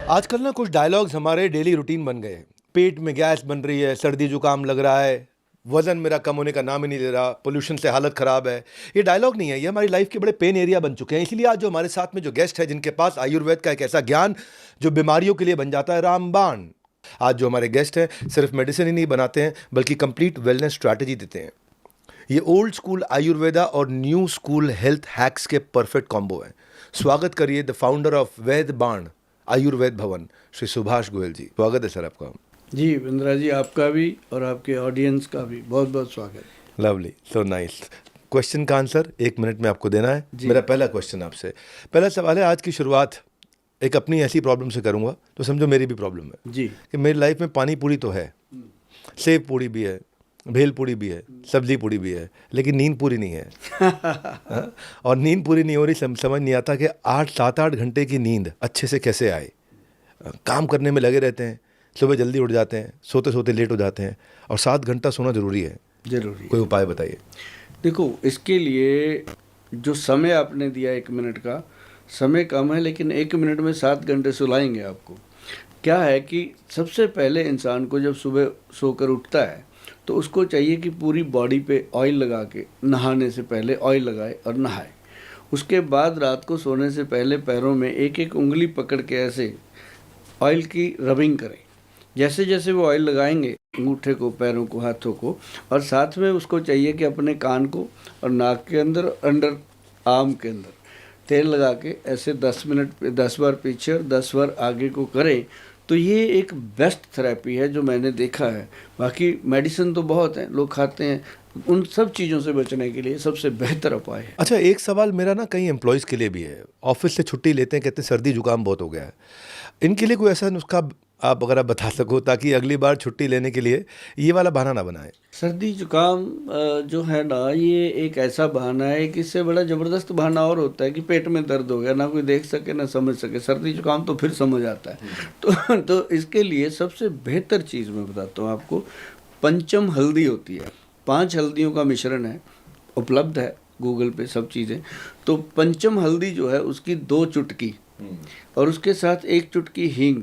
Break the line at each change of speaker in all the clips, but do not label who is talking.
आजकल ना कुछ डायलॉग्स हमारे डेली रूटीन बन गए। पेट में गैस बन रही है, सर्दी जुकाम लग रहा है, वजन मेरा कम होने का नाम ही नहीं ले रहा, पोल्यूशन से हालत खराब है। ये डायलॉग नहीं है, ये हमारी लाइफ के बड़े पेन एरिया बन चुके हैं। इसीलिए आज जो हमारे साथ में जो गेस्ट है, जिनके पास आयुर्वेद का एक ऐसा ज्ञान जो बीमारियों के लिए बन जाता है, रामबाण। आज जो हमारे गेस्ट हैं सिर्फ मेडिसिन ही नहीं बनाते हैं, बल्कि कंप्लीट वेलनेस स्ट्रैटेजी देते हैं। ये ओल्ड स्कूल आयुर्वेदा और न्यू स्कूल हेल्थ हैक्स के परफेक्ट कॉम्बो है। स्वागत करिए द फाउंडर ऑफ वैद्य बाण आयुर्वेद भवन, श्री सुभाष गोयल जी। स्वागत है सर आपका।
जी बिंद्रा जी, आपका भी और आपके ऑडियंस का भी बहुत बहुत स्वागत।
Lovely, so nice. क्वेश्चन का आंसर 1 मिनट में आपको देना है। मेरा पहला क्वेश्चन आपसे, पहला सवाल है, आज की शुरुआत एक अपनी ऐसी प्रॉब्लम से करूंगा तो समझो मेरी भी प्रॉब्लम है
जी
कि मेरी लाइफ में पानी पूरी तो है, सेव पूरी भी है, भेल पूरी भी है, सब्जी पूरी भी है, लेकिन नींद पूरी नहीं है। हाँ? और नींद पूरी नहीं हो रही, समझ नहीं आता कि 7-8 घंटे की नींद अच्छे से कैसे आए। काम करने में लगे रहते हैं, सुबह जल्दी उठ जाते हैं, सोते सोते लेट हो जाते हैं, और 7 घंटा सोना ज़रूरी है।
जरूरी।
कोई उपाय बताइए।
देखो, इसके लिए जो समय आपने दिया 1 मिनट का, समय कम है लेकिन 1 मिनट में 7 घंटे सुलाएंगे आपको। क्या है कि सबसे पहले इंसान को जब सुबह सोकर उठता है तो उसको चाहिए कि पूरी बॉडी पे ऑयल लगा के, नहाने से पहले ऑयल लगाए और नहाए। उसके बाद रात को सोने से पहले पैरों में एक एक उंगली पकड़ के ऐसे ऑयल की रबिंग करें। जैसे जैसे वो ऑयल लगाएंगे अंगूठे को, पैरों को, हाथों को, और साथ में उसको चाहिए कि अपने कान को और नाक के अंदर, अंडर आर्म के अंदर तेल लगा के ऐसे 10 मिनट पे 10 बार पीछे और 10 बार आगे को करें। तो ये एक बेस्ट थेरेपी है जो मैंने देखा है। बाकी मेडिसिन तो बहुत हैं, लोग खाते हैं, उन सब चीज़ों से बचने के लिए सबसे बेहतर उपाय है।
अच्छा, एक सवाल मेरा ना कई एम्प्लॉयज़ के लिए भी है। ऑफिस से छुट्टी लेते हैं, कहते हैं सर्दी जुकाम बहुत हो गया है। इनके लिए कोई ऐसा नुस्खा आप अगर आप बता सको, ताकि अगली बार छुट्टी लेने के लिए ये वाला बहाना ना बनाए।
सर्दी जुकाम जो है ना, ये एक ऐसा बहाना है कि इससे बड़ा ज़बरदस्त बहाना और होता है कि पेट में दर्द हो गया, ना कोई देख सके ना समझ सके। सर्दी जुकाम तो फिर समझ आता है। तो इसके लिए सबसे बेहतर चीज़ मैं बताता हूँ आपको। पंचम हल्दी होती है, 5 हल्दियों का मिश्रण है, उपलब्ध है गूगल पे सब चीज़ें। तो पंचम हल्दी जो है उसकी 2 चुटकी, और उसके साथ 1 चुटकी हींग,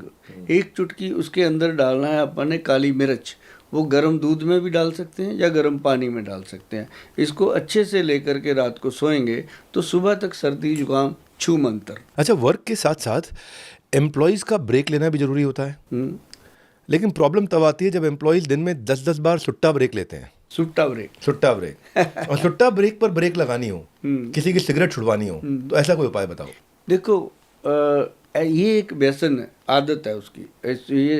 1 चुटकी उसके अंदर डालना है अपन ने काली मिर्च। वो गर्म दूध में भी डाल सकते हैं या गर्म पानी में डाल सकते हैं। इसको अच्छे से लेकर के रात को सोएंगे तो सुबह तक सर्दी जुकाम छू मंतर।
अच्छा, वर्क के साथ साथ एम्प्लॉयज़ का ब्रेक लेना भी ज़रूरी होता है। लेकिन प्रॉब्लम तब आती है जब एम्प्लॉयज़ दिन में 10-10 बार सुट्टा ब्रेक लेते हैं।
सुट्टा ब्रेक।
सुट्टा ब्रेक और सुट्टा ब्रेक पर ब्रेक लगानी हो, किसी की सिगरेट छुड़वानी हो, तो ऐसा कोई उपाय बताओ।
देखो, ये एक व्यसन है, आदत है उसकी।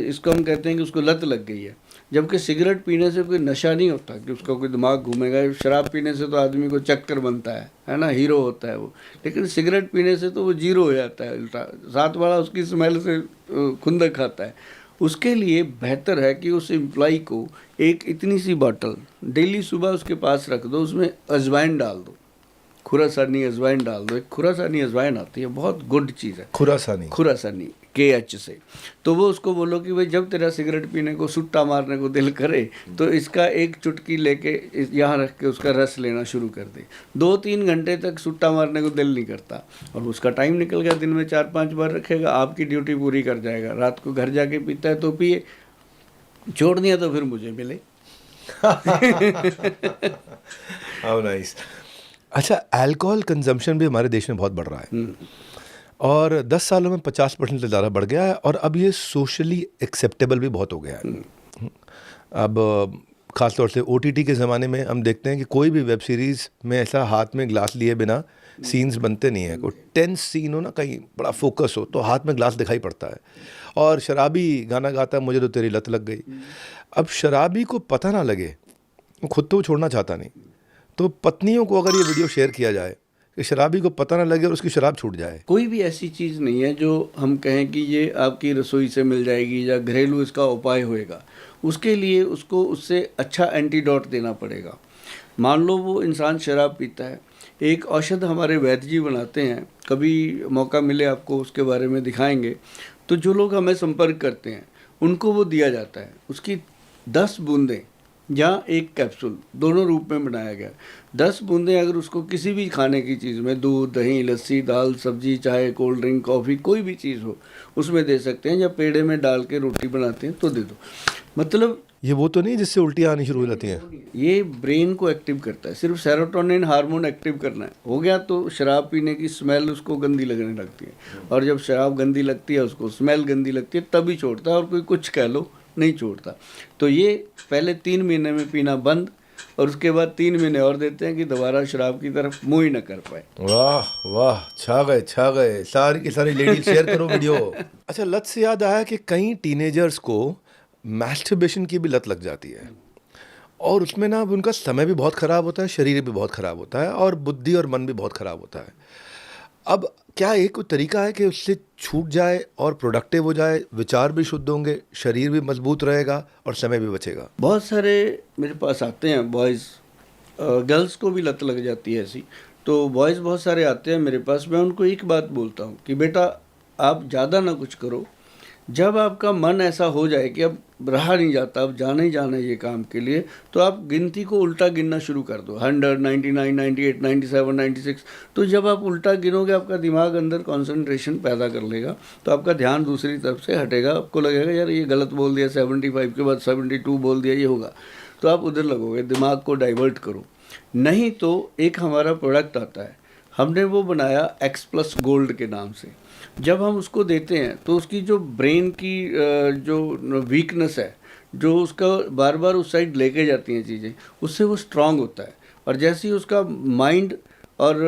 इसको हम कहते हैं कि उसको लत लग गई है। जबकि सिगरेट पीने से कोई नशा नहीं होता कि उसका कोई दिमाग घूमेगा। शराब पीने से तो आदमी को चक्कर बनता है ना, हीरो होता है वो। लेकिन सिगरेट पीने से तो वो जीरो हो जाता है उल्टा। साथ वाला उसकी स्मेल से खुंदक खाता है। उसके लिए बेहतर है कि उस एम्प्लॉय को एक इतनी सी बोतल डेली सुबह उसके पास रख दो, उसमें अजवाइन डाल दो, खुरासानी अजवाइन डाल दो। एक खुरासानी अजवाइन आती है, बहुत गुड चीज़ है। खुरासानी KH से। तो वो उसको बोलो कि भाई जब तेरा सिगरेट पीने को, सुट्टा मारने को दिल करे तो इसका 1 चुटकी लेके यहाँ रख के उसका रस लेना शुरू कर दे। 2-3 घंटे तक सुट्टा मारने को दिल नहीं करता और उसका टाइम निकल गया। दिन में 4-5 बार रखेगा, आपकी ड्यूटी पूरी कर जाएगा। रात को घर जाके पीता है तो पिए, छोड़ दिया तो फिर मुझे मिले।
How nice. अच्छा, अल्कोहल कंजम्पशन भी हमारे देश में बहुत बढ़ रहा है, और 10 सालों में 50% से ज़्यादा बढ़ गया है, और अब ये सोशली एक्सेप्टेबल भी बहुत हो गया है। अब ख़ासतौर से OTT के ज़माने में हम देखते हैं कि कोई भी वेब सीरीज़ में ऐसा हाथ में ग्लास लिए बिना सीन्स बनते नहीं है। कोई टेंस सीन हो ना, कहीं बड़ा फोकस हो, तो हाथ में ग्लास दिखाई पड़ता है। और शराबी गाना गाता, मुझे तो तेरी लत लग गई। अब शराबी को पता ना लगे, खुद तो वो छोड़ना चाहता नहीं, तो पत्नियों को अगर ये वीडियो शेयर किया जाए कि शराबी को पता ना लगे और उसकी शराब छूट जाए।
कोई भी ऐसी चीज़ नहीं है जो हम कहें कि ये आपकी रसोई से मिल जाएगी या घरेलू इसका उपाय होएगा। उसके लिए उसको उससे अच्छा एंटीडोट देना पड़ेगा। मान लो वो इंसान शराब पीता है, एक औषध हमारे वैद्य जी बनाते हैं, कभी मौका मिले आपको उसके बारे में दिखाएंगे। तो जो लोग हमें संपर्क करते हैं उनको वो दिया जाता है। उसकी 10 बूंदें या एक कैप्सूल, दोनों रूप में बनाया गया। 10 बूंदें अगर उसको किसी भी खाने की चीज़ में, दूध, दही, लस्सी, दाल, सब्जी, चाय, कोल्ड ड्रिंक, कॉफ़ी, कोई भी चीज़ हो उसमें दे सकते हैं, या पेड़े में डाल के रोटी बनाते हैं तो दे दो। मतलब
ये वो तो नहीं जिससे उल्टियाँ आनी शुरू हो जाती हैं?
ये ब्रेन को एक्टिव करता है, सिर्फ सेरोटोनिन हार्मोन एक्टिव करना है, हो गया। तो शराब पीने की स्मेल उसको गंदी लगने लगती है, और जब शराब गंदी लगती है, उसको स्मेल गंदी लगती है, तभी छोड़ता है, और कोई कुछ कह लो नहीं छोड़ता। तो ये पहले 3 महीने में पीना बंद, और उसके बाद 3 महीने और देते हैं कि दोबारा शराब की तरफ मुँह ही ना कर पाए।
वाह वाह, छा गए, सारी की सारी लेडीज शेयर करो वीडियो। अच्छा, लत से याद आया कि कई टीनेजर्स को मैस्टरबेशन की भी लत लग जाती है, और उसमें ना अब उनका समय भी बहुत ख़राब होता है, शरीर भी बहुत ख़राब होता है, और बुद्धि और मन भी बहुत ख़राब होता है। अब क्या एक कोई तरीका है कि उससे छूट जाए और प्रोडक्टिव हो जाए, विचार भी शुद्ध होंगे, शरीर भी मजबूत रहेगा और समय भी बचेगा?
बहुत सारे मेरे पास आते हैं बॉयज़, गर्ल्स को भी लत लग जाती है ऐसी। तो बॉयज़ बहुत सारे आते हैं मेरे पास, मैं उनको एक बात बोलता हूँ कि बेटा आप ज़्यादा ना कुछ करो, जब आपका मन ऐसा हो जाए कि अब रहा नहीं जाता, अब जाना ही जाना है ये काम के लिए, तो आप गिनती को उल्टा गिनना शुरू कर दो, 100, 99, 98, 97, 96। तो जब आप उल्टा गिनोगे, आपका दिमाग अंदर कंसंट्रेशन पैदा कर लेगा, तो आपका ध्यान दूसरी तरफ से हटेगा, आपको लगेगा यार ये गलत बोल दिया, 75 के बाद 72 बोल दिया, ये होगा, तो आप उधर लगोगे, दिमाग को डाइवर्ट करो। नहीं तो एक हमारा प्रोडक्ट आता है, हमने वो बनाया X+ गोल्ड के नाम से। जब हम उसको देते हैं तो उसकी जो ब्रेन की जो वीकनेस है, जो उसका बार बार उस साइड लेके जाती हैं चीज़ें, उससे वो स्ट्रांग होता है। और जैसे ही उसका माइंड और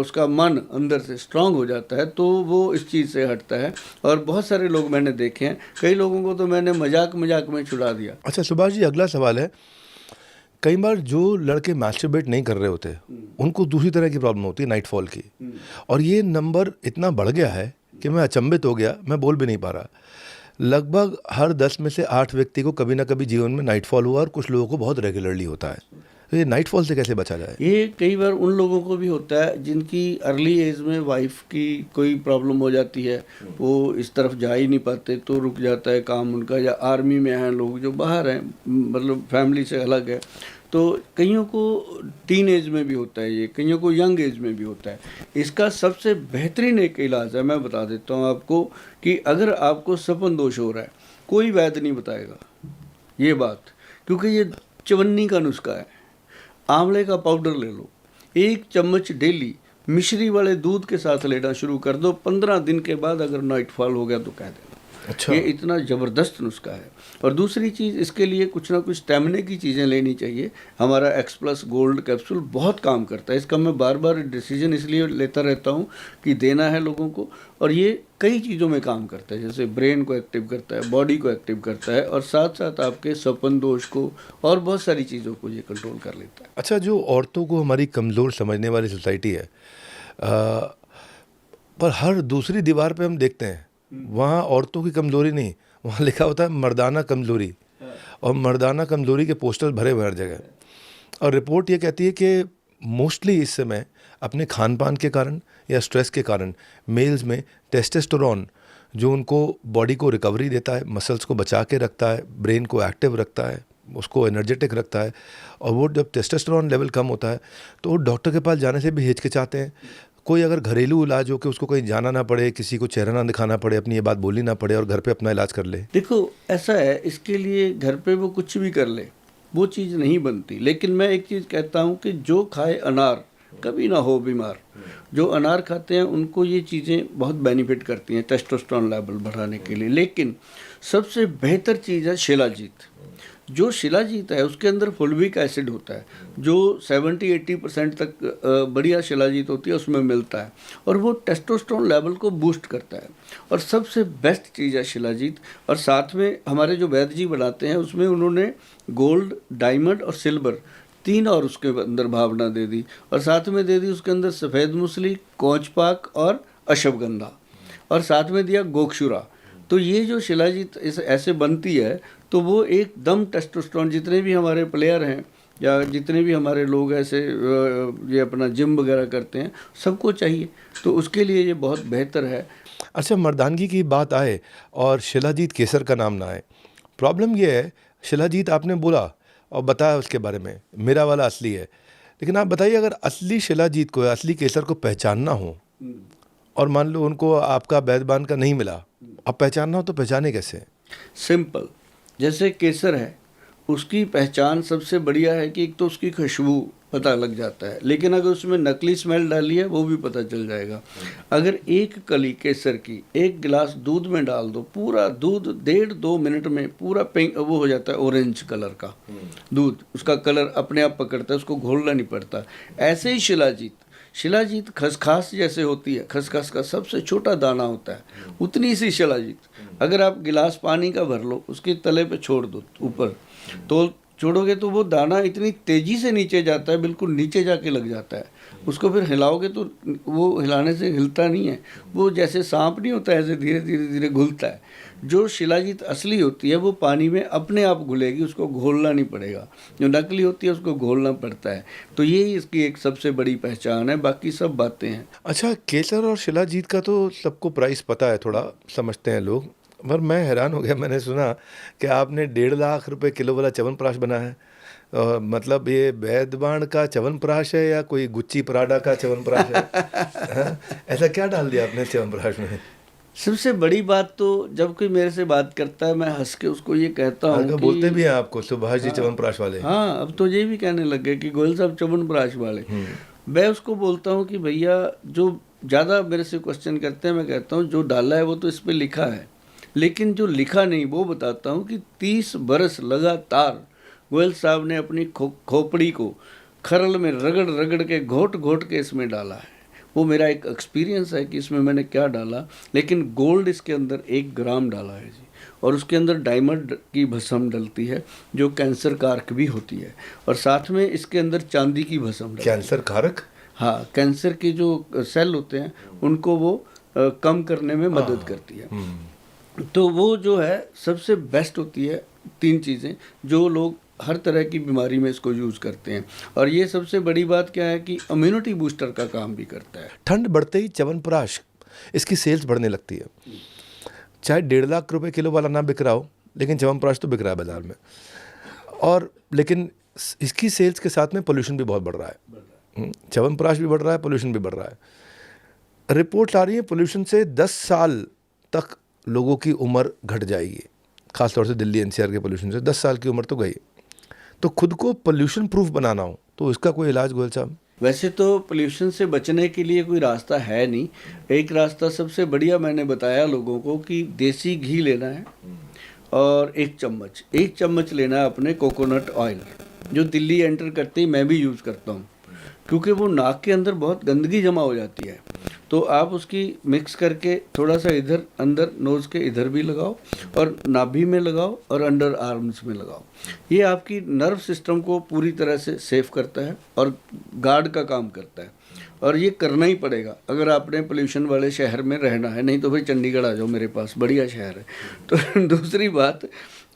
उसका मन अंदर से स्ट्रांग हो जाता है, तो वो इस चीज़ से हटता है। और बहुत सारे लोग मैंने देखे हैं, कई लोगों को तो मैंने मजाक में छुड़ा दिया।
अच्छा सुभाष जी, अगला सवाल है, कई बार जो लड़के मैस्टरबेट नहीं कर रहे होते उनको दूसरी तरह की प्रॉब्लम होती है, नाइटफॉल की, और ये नंबर इतना बढ़ गया है कि मैं अचंभित हो गया, मैं बोल भी नहीं पा रहा। लगभग हर 10 में से 8 व्यक्ति को कभी ना कभी जीवन में नाइटफॉल हुआ, और कुछ लोगों को बहुत रेगुलरली होता है। तो ये नाइटफॉल से कैसे बचा जाए?
ये कई बार उन लोगों को भी होता है जिनकी अर्ली एज में वाइफ की कोई प्रॉब्लम हो जाती है, वो इस तरफ जा ही नहीं पाते, तो रुक जाता है काम उनका, या आर्मी में हैं लोग जो बाहर हैं, मतलब फैमिली से अलग है। तो कईयों को टीन एज में भी होता है ये, कईयों को यंग एज में भी होता है। इसका सबसे बेहतरीन एक इलाज है, मैं बता देता हूँ आपको, कि अगर आपको सपन दोष हो रहा है, कोई वैद्य नहीं बताएगा ये बात, क्योंकि ये चवन्नी का नुस्खा है। आंवले का पाउडर ले लो, 1 चम्मच डेली मिश्री वाले दूध के साथ लेना शुरू कर दो, 15 दिन के बाद अगर नाइटफॉल हो गया तो कह देना।
अच्छा,
ये इतना ज़बरदस्त नुस्खा है। और दूसरी चीज़, इसके लिए कुछ ना कुछ स्टेमिना की चीज़ें लेनी चाहिए। हमारा X+ गोल्ड कैप्सूल बहुत काम करता है, इसका मैं बार बार डिसीजन इसलिए लेता रहता हूँ कि देना है लोगों को, और ये कई चीज़ों में काम करता है, जैसे ब्रेन को एक्टिव करता है, बॉडी को एक्टिव करता है, और साथ साथ आपके सपन दोष को और बहुत सारी चीज़ों को ये कंट्रोल कर लेता है।
अच्छा, जो औरतों को हमारी कमज़ोर समझने वाली सोसाइटी है, पर हर दूसरी दीवार पे हम देखते हैं वहाँ औरतों की कमज़ोरी नहीं, वहाँ लिखा होता है मर्दाना कमज़ोरी, और मर्दाना कमज़ोरी के पोस्टर भरे हुए हर जगह। और रिपोर्ट ये कहती है कि मोस्टली इस समय अपने खान पान के कारण या स्ट्रेस के कारण मेल्स में टेस्टोस्टेरोन, जो उनको बॉडी को रिकवरी देता है, मसल्स को बचा के रखता है, ब्रेन को एक्टिव रखता है, उसको एनर्जेटिक रखता है, और वो जब टेस्टोस्टेरोन लेवल कम होता है तो वो डॉक्टर के पास जाने से भी हिचकिचाते हैं। कोई अगर घरेलू इलाज हो कि उसको कहीं जाना ना पड़े, किसी को चेहरा ना दिखाना पड़े, अपनी ये बात बोलनी ना पड़े, और घर पे अपना इलाज कर ले।
देखो ऐसा है, इसके लिए घर पे वो कुछ भी कर ले, वो चीज़ नहीं बनती। लेकिन मैं एक चीज़ कहता हूँ कि जो खाए अनार कभी ना हो बीमार। जो अनार खाते हैं उनको ये चीज़ें बहुत बेनिफिट करती हैं टेस्टोस्टेरोन लेवल बढ़ाने के लिए। लेकिन सबसे बेहतर चीज़ है शिलाजीत। जो शिलाजीत है उसके अंदर फुल्विक एसिड होता है, जो 70-80% तक बढ़िया शिलाजीत होती है उसमें मिलता है, और वो टेस्टोस्टेरोन लेवल को बूस्ट करता है, और सबसे बेस्ट चीज़ है शिलाजीत। और साथ में हमारे जो वैद्य जी बनाते हैं उसमें उन्होंने गोल्ड, डायमंड और सिल्वर 3 और उसके अंदर भावना दे दी, और साथ में दे दी उसके अंदर सफ़ेद मूसली, कोंचपाक और अश्वगंधा, और साथ में दिया गोक्षुरा। तो ये जो शिलाजीत ऐसे बनती है, तो वो एकदम टेस्टोस्टेरोन, जितने भी हमारे प्लेयर हैं या जितने भी हमारे लोग ऐसे ये अपना जिम वगैरह करते हैं, सबको चाहिए, तो उसके लिए ये बहुत बेहतर है।
अच्छा, मर्दानगी की बात आए और शिलाजीत केसर का नाम ना आए, प्रॉब्लम ये है, शिलाजीत आपने बोला, और बताया उसके बारे में, मेरा वाला असली है। लेकिन आप बताइए, अगर असली शिलाजीत को, असली केसर को पहचानना हो, और मान लो उनको आपका बैदबान का नहीं मिला, अब पहचानना हो तो पहचाने कैसे?
सिंपल, जैसे केसर है, उसकी पहचान सबसे बढ़िया है कि एक तो उसकी खुशबू पता लग जाता है, लेकिन अगर उसमें नकली स्मेल डाली है वो भी पता चल जाएगा। अगर एक कली केसर की एक गिलास दूध में डाल दो, पूरा दूध 1.5-2 मिनट में पूरा पिंक वो हो जाता है, ऑरेंज कलर का दूध, उसका कलर अपने आप पकड़ता है, उसको घोलना नहीं पड़ता। ऐसे ही शिलाजीत खसखस जैसे होती है, खसखस का सबसे छोटा दाना होता है, उतनी सी शिलाजीत अगर आप गिलास पानी का भर लो, उसके तले पे छोड़ दो ऊपर, तो छोड़ोगे तो वो दाना इतनी तेज़ी से नीचे जाता है, बिल्कुल नीचे जाके लग जाता है। उसको फिर हिलाओगे तो वो हिलाने से हिलता नहीं है, वो जैसे सांप नहीं होता ऐसे धीरे धीरे धीरे घुलता है। जो शिलाजीत असली होती है वो पानी में अपने आप घुलेगी, उसको घोलना नहीं पड़ेगा। जो नकली होती है उसको घोलना पड़ता है। तो यही इसकी एक सबसे बड़ी पहचान है, बाकी सब बातें हैं।
अच्छा, केसर और शिलाजीत का तो सबको प्राइस पता है, थोड़ा समझते हैं लोग, पर मैं हैरान हो गया, मैंने सुना कि आपने 1.5 लाख रुपए किलो वाला च्यवनप्राश बना है। मतलब ये बैदबान का च्यवनप्राश है या कोई गुच्ची पराडा का च्यवनप्राश है? हाँ? ऐसा क्या डाल दिया आपने च्यवनप्राश में?
सबसे बड़ी बात तो जब कोई मेरे से बात करता है, मैं हंस के उसको ये कहता हूँ कि
बोलते भी हैं आपको सुभाष जी च्यवनप्राश वाले?
हाँ, अब तो ये भी कहने लग गए कि गोयल साहब च्यवनप्राश वाले। मैं उसको बोलता हूँ कि भैया, जो ज़्यादा मेरे से क्वेश्चन करते हैं, मैं कहता हूँ जो डाला है वो तो इस पर लिखा है, लेकिन जो लिखा नहीं वो बताता हूँ कि 30 बरस लगातार गोयल साहब ने अपनी खोपड़ी को खरल में रगड़ रगड़ के घोट घोट के इसमें डाला है। वो मेरा एक एक्सपीरियंस है कि इसमें मैंने क्या डाला, लेकिन गोल्ड इसके अंदर 1 ग्राम डाला है जी, और उसके अंदर डायमंड की भस्म डलती है जो कैंसर कारक भी होती है, और साथ में इसके अंदर चांदी की भस्म डलती है।
कैंसर कारक?
हाँ, कैंसर के जो सेल होते हैं उनको वो कम करने में मदद करती है। तो वो जो है सबसे बेस्ट होती है। 3 चीज़ें जो लोग हर तरह की बीमारी में इसको यूज़ करते हैं, और ये सबसे बड़ी बात क्या है कि इम्यूनिटी बूस्टर का काम भी करता है।
ठंड बढ़ते ही च्यवनप्राश इसकी सेल्स बढ़ने लगती है। चाहे 1.5 लाख रुपए किलो वाला ना बिक रहा हो, लेकिन च्यवनप्राश तो बिक रहा है बाजार में। और लेकिन इसकी सेल्स के साथ में पोल्यूशन भी बहुत बढ़ रहा है। च्यवनप्राश भी बढ़ रहा है, पोल्यूशन भी बढ़ रहा है। रिपोर्ट आ रही है पोल्यूशन से 10 साल तक लोगों की उम्र घट जाएगी, खासतौर से दिल्ली एनसीआर के पोल्यूशन से 10 साल की उम्र तो गई। तो खुद को पोल्यूशन प्रूफ बनाना हो तो इसका कोई इलाज गोयल साहब?
वैसे तो पोल्यूशन से बचने के लिए कोई रास्ता है नहीं। एक रास्ता सबसे बढ़िया मैंने बताया लोगों को कि देसी घी लेना है, और 1 चम्मच लेना है अपने कोकोनट ऑयल, जो दिल्ली एंटर करते ही मैं भी यूज़ करता हूँ, क्योंकि वो नाक के अंदर बहुत गंदगी जमा हो जाती है। तो आप उसकी मिक्स करके थोड़ा सा इधर अंदर नोज़ के इधर भी लगाओ, और नाभि में लगाओ, और अंडर आर्म्स में लगाओ। ये आपकी नर्व सिस्टम को पूरी तरह से सेफ करता है और गार्ड का काम करता है, और ये करना ही पड़ेगा अगर आपने पोल्यूशन वाले शहर में रहना है। नहीं तो भाई चंडीगढ़ आ जाओ, मेरे पास बढ़िया शहर है। तो दूसरी बात,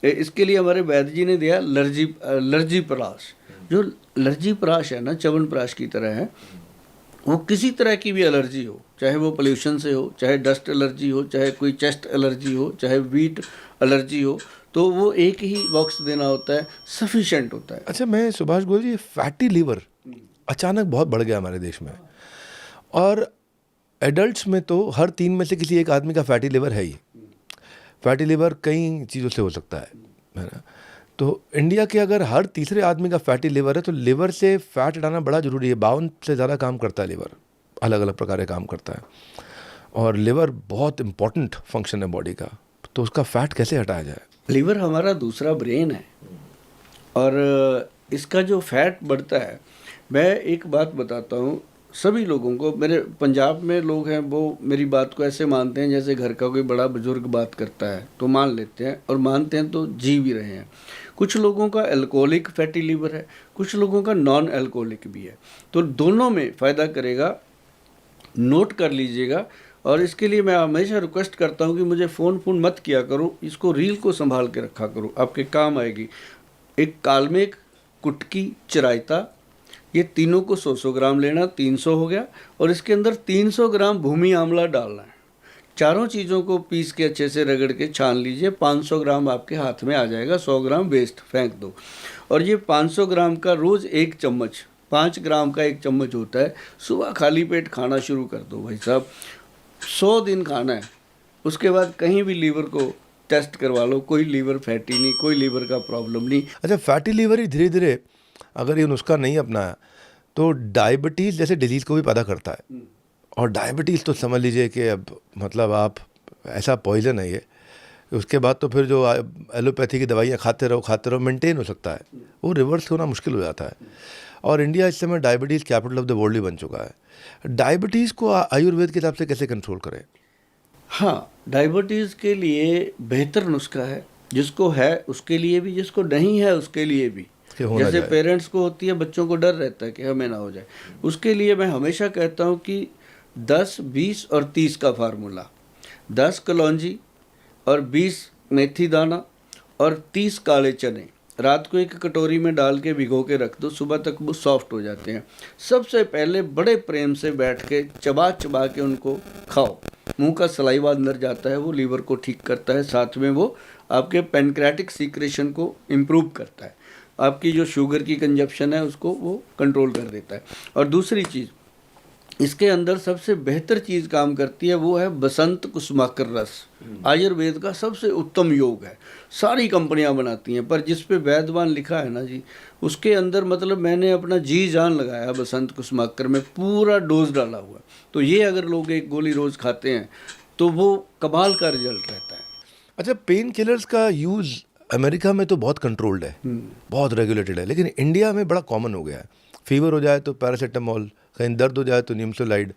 इसके लिए हमारे वैद्य जी ने दिया लर्जी पराश। जो लर्जी पराश है ना, च्यवनप्राश की तरह है। वो किसी तरह की भी एलर्जी हो, चाहे वो पोल्यूशन से हो, चाहे डस्ट एलर्जी हो, चाहे कोई चेस्ट एलर्जी हो, चाहे वीट एलर्जी हो, तो वो एक ही बॉक्स देना होता है, सफिशेंट होता है।
अच्छा, मैं सुभाष गोयल जी, फैटी लीवर अचानक बहुत बढ़ गया हमारे देश में, और एडल्ट्स में तो हर 3 में से किसी एक आदमी का फैटी लीवर है ही। फैटी लीवर कई चीज़ों से हो सकता है ना? तो इंडिया के अगर हर तीसरे आदमी का फैटी लिवर है, तो लिवर से फैट हटाना बड़ा ज़रूरी है। 52 से ज़्यादा काम करता है लिवर, अलग अलग प्रकार के काम करता है, और लिवर बहुत इम्पॉर्टेंट फंक्शन है बॉडी का। तो उसका फैट कैसे हटाया जाए?
लिवर हमारा दूसरा ब्रेन है, और इसका जो फैट बढ़ता है, मैं एक बात बताता हूँ सभी लोगों को। मेरे पंजाब में लोग हैं, वो मेरी बात को ऐसे मानते हैं जैसे घर का कोई बड़ा बुजुर्ग बात करता है, तो मान लेते हैं, और मानते हैं तो जी भी रहे हैं। कुछ लोगों का अल्कोहलिक फैटी लीवर है, कुछ लोगों का नॉन अल्कोहलिक भी है। तो दोनों में फ़ायदा करेगा, नोट कर लीजिएगा। और इसके लिए मैं हमेशा रिक्वेस्ट करता हूँ कि मुझे फ़ोन मत किया करो, इसको रील को संभाल के रखा करो, आपके काम आएगी। एक कालमेघ, कुटकी, चिरायता, ये तीनों को 100-100 ग्राम लेना, 300 हो गया। और इसके अंदर 300 ग्राम भूमि आंवला डालना है। चारों चीज़ों को पीस के अच्छे से रगड़ के छान लीजिए, 500 ग्राम आपके हाथ में आ जाएगा, 100 ग्राम वेस्ट फेंक दो। और ये 500 ग्राम का रोज़ 1 चम्मच, 5 ग्राम का 1 चम्मच होता है, सुबह खाली पेट खाना शुरू कर दो भाई साहब। 100 दिन खाना है, उसके बाद कहीं भी लीवर को टेस्ट करवा लो, कोई लीवर फैटी नहीं, कोई लीवर का प्रॉब्लम नहीं।
अच्छा, फैटी लीवर ही धीरे धीरे अगर ये नुस्खा नहीं अपनाया तो डायबिटीज़ जैसे डिजीज़ को भी पैदा करता है। और डायबिटीज़ तो समझ लीजिए कि अब मतलब आप ऐसा पॉइजन है ये, उसके बाद तो फिर जो एलोपैथी की दवाइयाँ खाते रहो मेंटेन हो सकता है, वो रिवर्स होना मुश्किल हो जाता है। और इंडिया इस समय diabetes capital of the world ही बन चुका है। डायबिटीज़ को आयुर्वेद के हिसाब से कैसे कंट्रोल करें?
हाँ, डायबिटीज़ के लिए बेहतर नुस्खा है, जिसको है उसके लिए भी, जिसको नहीं है उसके लिए भी।
कि होना
जैसे
जाए।
पेरेंट्स को होती है, बच्चों को डर रहता है कि हमें ना हो जाए, उसके लिए मैं हमेशा कहता हूँ कि 10, 20 और 30 का फार्मूला, 10 कलौंजी और 20 मेथी दाना और 30 काले चने रात को एक कटोरी में डाल के भिगो के रख दो, सुबह तक वो सॉफ्ट हो जाते हैं। सबसे पहले बड़े प्रेम से बैठ के चबा चबा के उनको खाओ, मुंह का सलाइवा अंदर जाता है, वो लीवर को ठीक करता है, साथ में वो आपके पैनक्रेटिक सीक्रेशन को इम्प्रूव करता है, आपकी जो शुगर की कंजप्शन है उसको वो कंट्रोल कर देता है। और दूसरी चीज़, इसके अंदर सबसे बेहतर चीज़ काम करती है, वो है बसंत कुसुमाकर रस। आयुर्वेद का सबसे उत्तम योग है, सारी कंपनियां बनाती हैं, पर जिस पे वैद्यवान लिखा है ना जी, उसके अंदर मतलब मैंने अपना जी जान लगाया बसंत कुसुमाकर में, पूरा डोज डाला हुआ। तो ये अगर लोग 1 गोली रोज़ खाते हैं तो वो कमाल का रिजल्ट रहता है।
अच्छा, पेन किलर्स का यूज़ अमेरिका में तो बहुत कंट्रोल्ड है, बहुत रेगुलेटेड है, लेकिन इंडिया में बड़ा कॉमन हो गया है। फीवर हो जाए तो पैरासीटामोल, कहीं दर्द हो जाए तो निम्सोलाइड।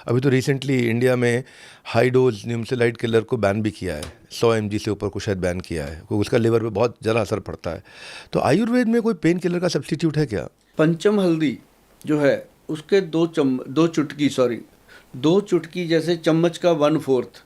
अभी तो रिसेंटली इंडिया में हाई डोज निम्सोलाइड किलर को बैन भी किया है, 100 mg से ऊपर को शायद बैन किया है, क्योंकि उसका लिवर पे बहुत ज़्यादा असर पड़ता है। तो आयुर्वेद में कोई पेन किलर का सब्स्टिट्यूट है क्या?
पंचम हल्दी जो है उसके 2 चुटकी जैसे चम्मच का 1/4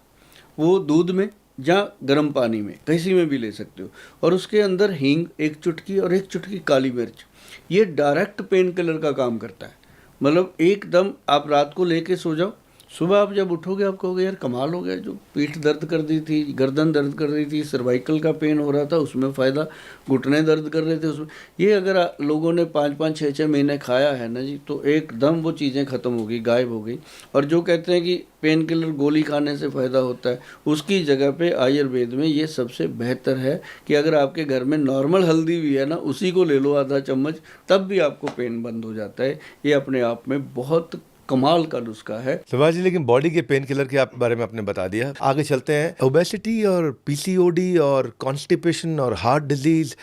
वो दूध में या गर्म पानी में किसी में भी ले सकते हो, और उसके अंदर हींग 1 चुटकी और 1 चुटकी काली मिर्च, ये डायरेक्ट पेन किलर का काम करता है। मतलब एकदम आप रात को लेके सो जाओ, सुबह आप जब उठोगे आप कहोगे यार कमाल हो गया, जो पीठ दर्द कर रही थी, गर्दन दर्द कर रही थी, सर्वाइकल का पेन हो रहा था उसमें फ़ायदा, घुटने दर्द कर रहे थे उसमें, ये अगर लोगों ने 5-5, 6-6 महीने खाया है ना जी, तो एकदम वो चीज़ें ख़त्म हो गई, गायब हो गई। और जो कहते हैं कि पेन किलर गोली खाने से फ़ायदा होता है, उसकी जगह पे आयुर्वेद में ये सबसे बेहतर है कि अगर आपके घर में नॉर्मल हल्दी भी है ना, उसी को ले लो आधा चम्मच, तब भी आपको पेन बंद हो जाता है। ये अपने आप में बहुत कमाल का नुस्खा है।
सुभाष जी, लेकिन बॉडी के पेन किलर के आप बारे में आपने बता दिया, आगे चलते हैं। ओबेसिटी और पीसीओडी और कॉन्स्टिपेशन और हार्ट डिजीज,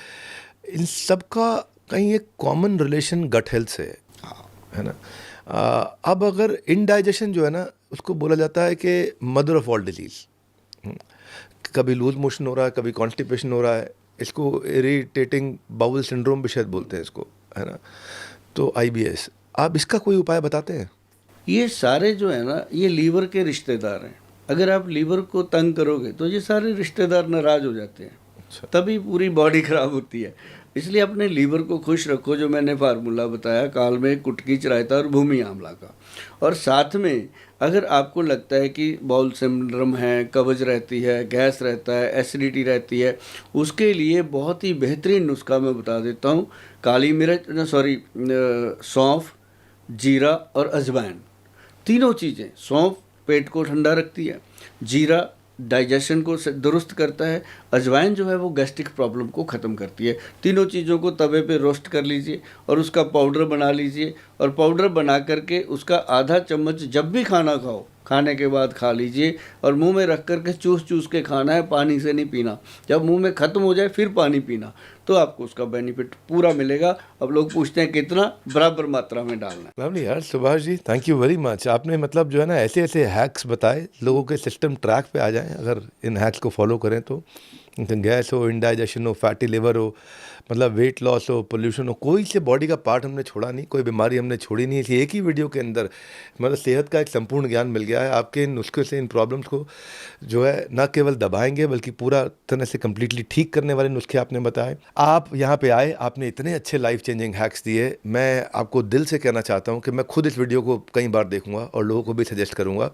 इन सब का कहीं एक कॉमन रिलेशन गट हेल्थ से है ना। अब अगर इनडाइजेशन जो है ना, उसको बोला जाता है कि मदर ऑफ ऑल डिजीज। कभी लूज मोशन हो रहा है, कभी कॉन्स्टिपेशन हो रहा है, इसको इरिटेटिंग बाउल सिंड्रोम भी शायद बोलते हैं इसको, है ना। तो IBS, आप इसका कोई उपाय बताते हैं?
ये सारे जो है ना, ये लीवर के रिश्तेदार हैं। अगर आप लीवर को तंग करोगे तो ये सारे रिश्तेदार नाराज हो जाते हैं, तभी पूरी बॉडी खराब होती है। इसलिए अपने लीवर को खुश रखो, जो मैंने फार्मूला बताया, काल में कुटकी चरायता और भूमि आंवला का। और साथ में अगर आपको लगता है कि बाउल सिंड्रोम है, कब्ज रहती है, गैस रहता है, एसिडिटी रहती है, उसके लिए बहुत ही बेहतरीन नुस्खा मैं बता देता हूँ। काली मिर्च सौंफ, जीरा और अजवाइन, तीनों चीज़ें, सौंफ पेट को ठंडा रखती है, जीरा डाइजेशन को दुरुस्त करता है, अजवाइन जो है वो गैस्ट्रिक प्रॉब्लम को ख़त्म करती है। तीनों चीज़ों को तवे पे रोस्ट कर लीजिए और उसका पाउडर बना लीजिए, और पाउडर बना करके उसका आधा चम्मच जब भी खाना खाओ, खाने के बाद खा लीजिए, और मुंह में रख करके चूस चूस के खाना है, पानी से नहीं पीना। जब मुंह में ख़त्म हो जाए फिर पानी पीना, तो आपको उसका बेनिफिट पूरा मिलेगा। अब लोग पूछते हैं कितना, बराबर मात्रा में डालना है।
लवली यार, Subhash ji, thank you very much. आपने मतलब जो है ना, ऐसे ऐसे हैक्स बताए, लोगों के सिस्टम ट्रैक पे आ जाएं अगर इन हैक्स को फॉलो करें तो। गैस हो, इंडाइजेशन हो, फैटी लिवर हो, मतलब वेट लॉस हो, पोल्यूशन हो, कोई से बॉडी का पार्ट हमने छोड़ा नहीं, कोई बीमारी हमने छोड़ी नहीं। इसी एक ही वीडियो के अंदर मतलब सेहत का एक संपूर्ण ज्ञान मिल गया है। आपके इन नुस्खे से इन प्रॉब्लम्स को जो है न केवल दबाएंगे बल्कि पूरा तरह से कम्प्लीटली ठीक करने वाले नुस्खे आपने बताए। आप यहाँ पे आए, आपने इतने अच्छे लाइफ चेंजिंग हैक्स दिए। मैं आपको दिल से कहना चाहता हूँ कि मैं खुद इस वीडियो को कई बार देखूंगा और लोगों को भी सजेस्ट करूँगा